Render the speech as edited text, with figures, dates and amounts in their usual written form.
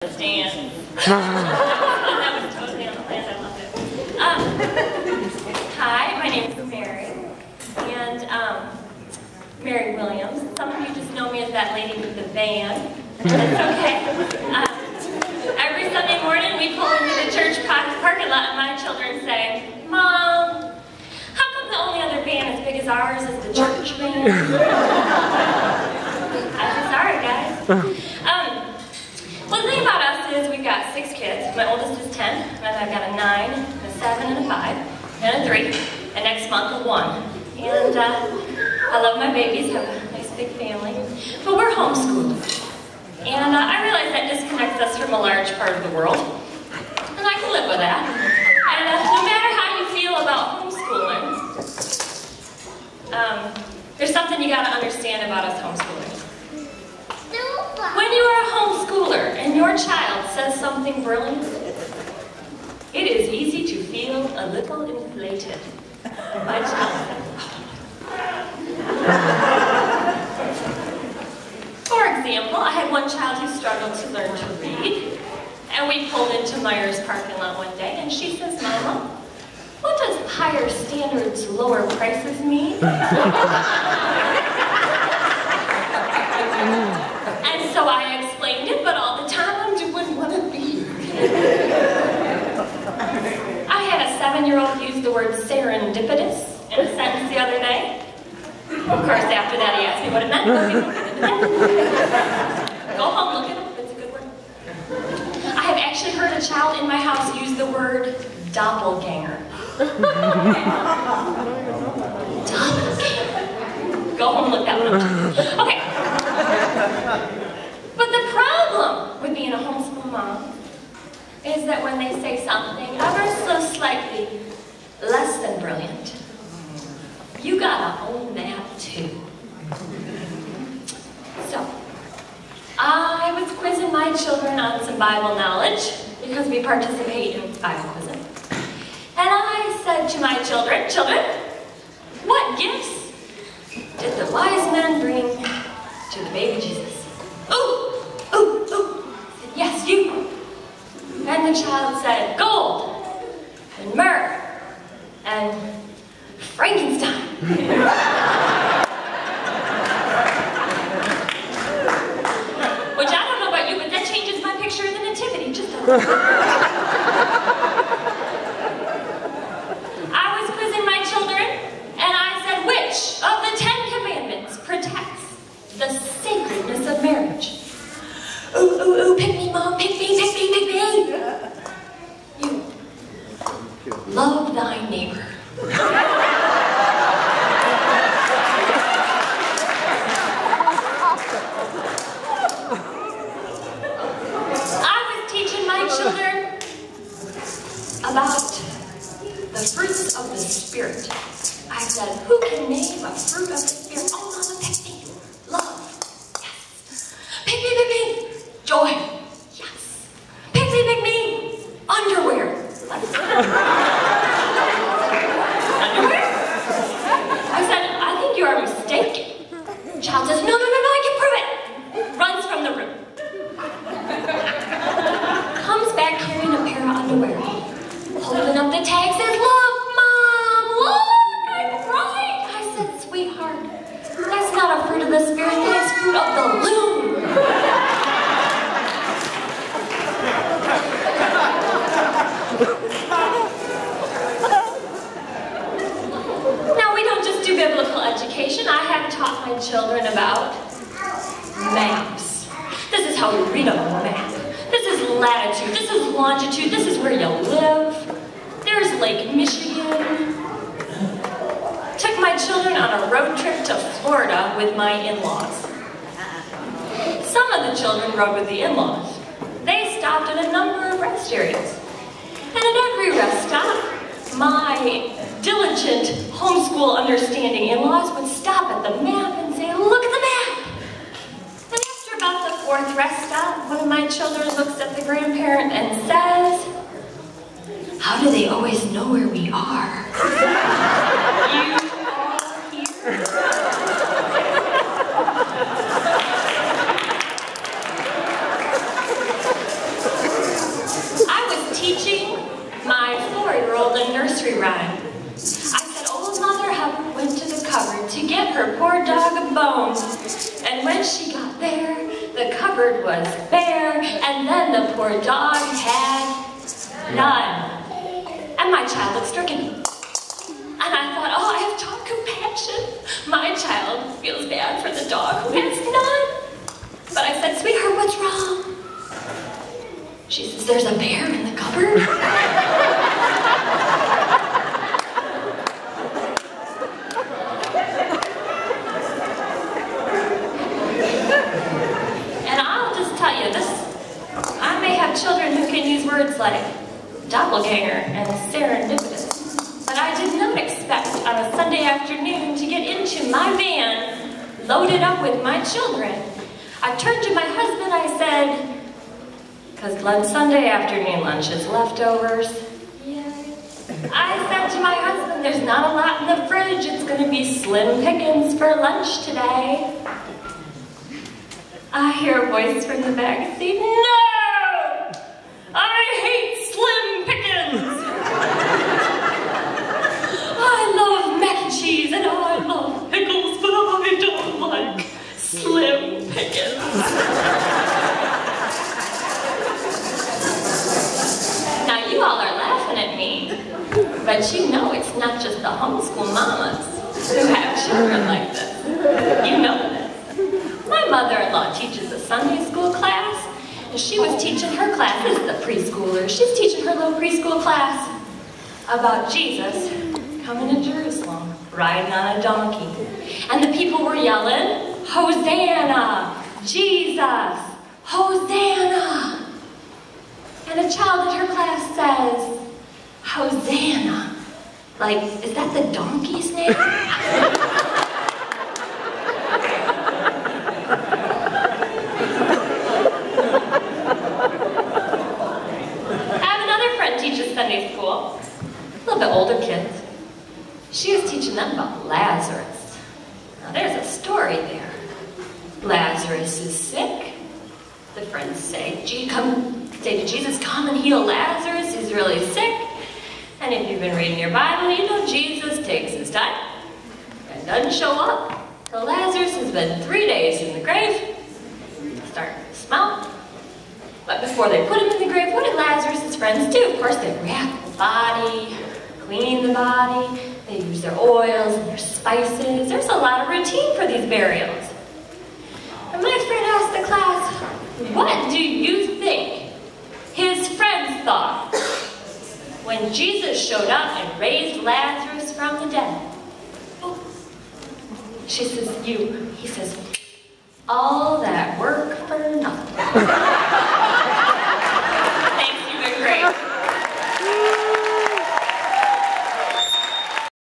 Stand. That was totally on the plan. I love it. Hi, my name is Mary, and Mary Williams. Some of you just know me as that lady with the van. That's okay. Every Sunday morning we pull into the church parking lot and my children say, "Mom, how come the only other van as big as ours is the church van?" I'm sorry, guys. Well, the thing about us is we've got 6 kids. My oldest is 10, and I've got a 9, a 7, and a 5, and a 3, and next month a 1. And I love my babies, have a nice big family, but we're homeschooled. And I realize that disconnects us from a large part of the world, and I can live with that. And no matter how you feel about homeschooling, there's something you gotta understand about us homeschoolers. When you are a homeschooler and your child says something brilliant, it is easy to feel a little inflated. My child said, for example, I had one child who struggled to learn to read, and we pulled into Meijer's parking lot one day, and she says, "Mama, what does higher standards, lower prices mean?" And so I explained it, but all the time you wouldn't want to be. I had a 7-year-old use the word serendipitous in a sentence the other day. Of course, after that he asked me what it meant. Go home, look it up, it's a good word. I have actually heard a child in my house use the word doppelganger. Doppelganger. Go home and look that one up. Okay. But the problem with being a homeschool mom is that when they say something ever so slightly less than brilliant, you gotta own that too. So, I was quizzing my children on some Bible knowledge because we participate in Bible quizzing. And I said to my children, what gifts did the wise men bring to the baby Jesus? "Ooh, ooh, ooh." I said, "Yes, you." And the child said, "Gold, and myrrh, and Frankenstein." Which I don't know about you, but that changes my picture of the nativity just a little. I was quizzing my children, and I said, which of the 10 commandments protects the sacredness of marriage? "Ooh, ooh, ooh, pick me, Mom, pick me, pick me, pick me." You. Love thy neighbor. I was teaching my children about the fruits of the Spirit. I said, who can name a fruit of the Spirit? "Oh, Mama, pick me." "Love." "Yes." "Pick me, pick me." "Joy." "Yes." "Pick me, pick me." "Underwear." "Underwear?" I said, "I think you are mistaken." The child says, "No, I can prove it." Runs from the room. Comes back carrying a pair of underwear. Holding up the tag, says, "Look, Mom, look, I'm right." I said, "Sweetheart, that's not a fruit of the Spirit, that is fruit of the loom." Now, we don't just do biblical education. I have taught my children about maps. This is how we read a map. This is latitude, this is longitude, this is where you live. There's Lake Michigan. Took my children on a road trip to Florida with my in-laws. Some of the children rode with the in-laws. They stopped at a number of rest areas. And at every rest stop, my diligent homeschool understanding in-laws would stop at the map and say, "Look at the map." And after about the 4th rest stop, one of my children looks at the grandparent and says, "How do they always know where we are?" You are here. was bare, and then the poor dog had none. And my child looked stricken. And I thought, oh, I have dog compassion. My child feels bad for the dog who has none. But I said, sweetheart, what's wrong? She says, there's a bear in the cupboard. And I'll just tell you, I may have children who can use words like doppelganger and serendipitous, but I did not expect on a Sunday afternoon to get into my van loaded up with my children. I turned to my husband, I said, because Sunday afternoon lunch is leftovers. I said to my husband, there's not a lot in the fridge. It's going to be slim pickings for lunch today. I hear a voice from the back seat, no! I hate slim pickings! I love mac and cheese and I love pickles, but I don't like slim pickings. Now you all are laughing at me, but you know it's not just the homeschool mamas who have children like this. You know this. My mother-in-law teaches a Sunday school class, and she was teaching her class, this is the preschooler, she's teaching her little preschool class about Jesus coming to Jerusalem, riding on a donkey. And the people were yelling, Hosanna, Jesus, Hosanna. And a child in her class says, Hosanna. Like, is that the donkey's name? I have another friend teaches Sunday school, a little bit older kids. She was teaching them about Lazarus. Now there's a story there. Lazarus is sick. The friends say to Jesus, come and heal Lazarus, he's really sick. And if you've been reading your Bible, you know Jesus takes his time and doesn't show up till Lazarus has been 3 days in the grave, starting to smell. But before they put him in the grave, what did Lazarus' friends do? Of course, they wrap the body, clean the body, they use their oils and their spices. There's a lot of routine for these burials. And my friend asked the class, what do you think his friends thought when Jesus showed up and raised Lazarus from the dead? Oh. She says, he says, all that work for nothing.